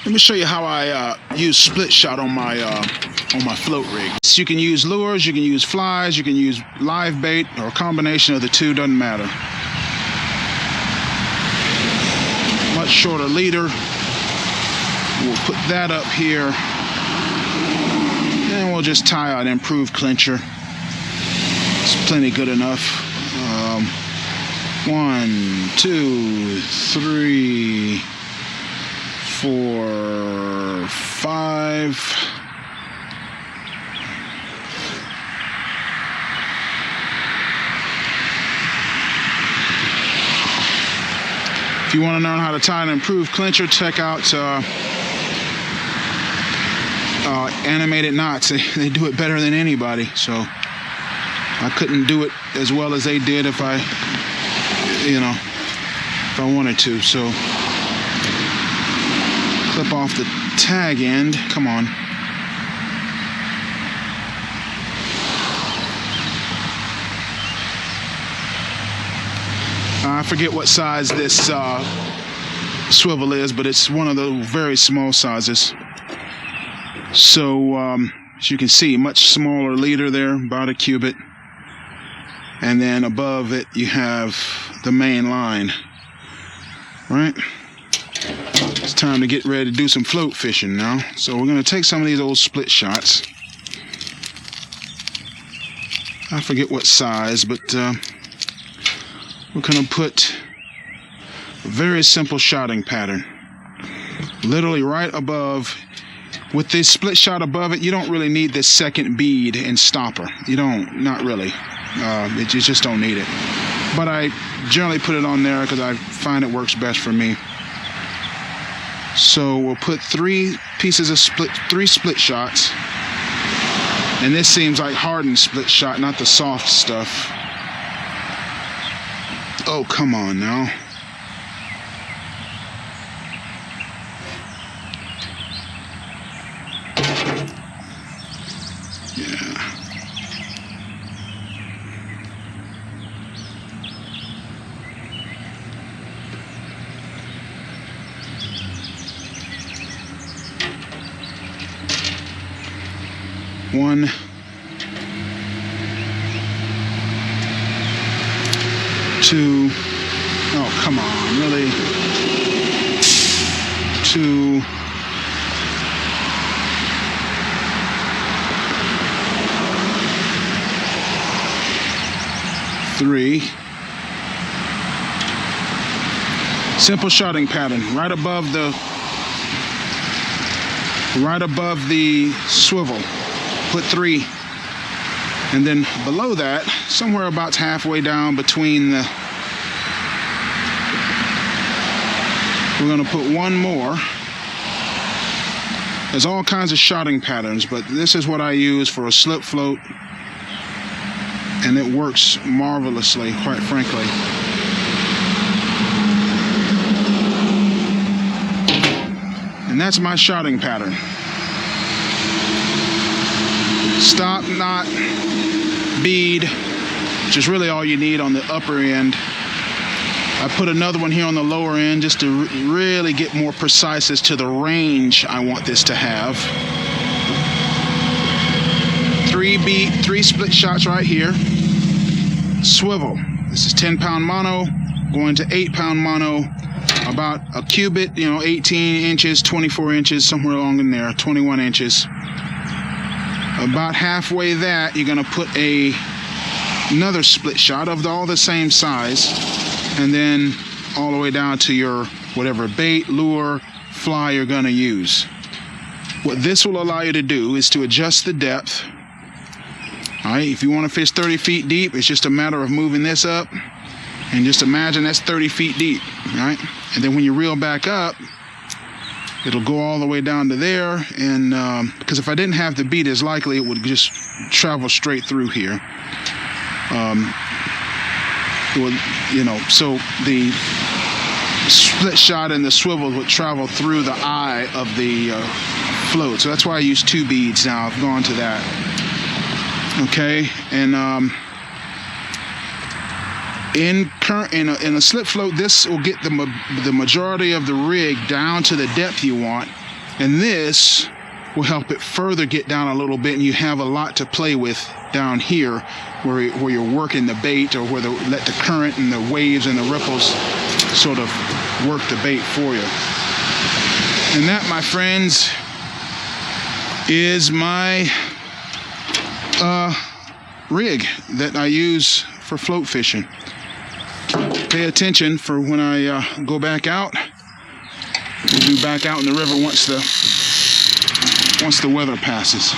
Let me show you how I use split shot on my float rig. So you can use lures, you can use flies, you can use live bait, or a combination of the two, doesn't matter. Much shorter leader. We'll put that up here. And we'll just tie an improved clincher. It's plenty good enough. 1, 2, 3, 4, 5. If you want to learn how to tie an improved clincher, check out Animated Knots. They do it better than anybody. So I couldn't do it as well as they did if I wanted to. So clip off the tag end. Come on. I forget what size this swivel is, but it's one of the very small sizes. So as you can see, much smaller leader there, about a cubit. And then above it, you have the main line. Right? It's time to get ready to do some float fishing now. So we're going to take some of these old split shots. I forget what size, but we're going to put a very simple shotting pattern. Literally right above. With this split shot above it, you don't really need this second bead and stopper. You don't, not really. You just don't need it. But I generally put it on there because I find it works best for me. So we'll put three split shots. And this seems like hardened split shot, not the soft stuff. Oh, come on now. Yeah. One. 2. Oh, come on, really? 2. 3. Simple shotting pattern, right above the swivel. Put 3. And then below that, somewhere about halfway down between the, we're going to put one more. There's all kinds of shotting patterns, but this is what I use for a slip float, and it works marvelously, quite frankly. And that's my shotting pattern. Stop, knot, bead, which is really all you need on the upper end. I put another one here on the lower end just to really get more precise as to the range I want this to have. 3 split shots right here. Swivel. This is 10-pound mono going to 8-pound mono, about a cubit, 18 inches, 24 inches, somewhere along in there, 21 inches. About halfway that, you're going to put another split shot of all the same size, and then all the way down to your whatever bait, lure, fly you're going to use. What this will allow you to do is to adjust the depth. All right, if you want to fish 30 feet deep, it's just a matter of moving this up, and just imagine that's 30 feet deep, right? And then when you reel back up, it'll go all the way down to there, and because if I didn't have the bead, it's likely it would just travel straight through here. So the split shot and the swivel would travel through the eye of the float. So that's why I use 2 beads now. I've gone to that. Okay, and in a slip float, this will get the majority of the rig down to the depth you want, And this will help it further get down a little bit, and you have a lot to play with down here where you're working the bait, or where let the current and the waves and the ripples sort of work the bait for you. And that, my friends, is my rig that I use for float fishing. Pay attention for when I go back out. We'll be back out in the river once the weather passes.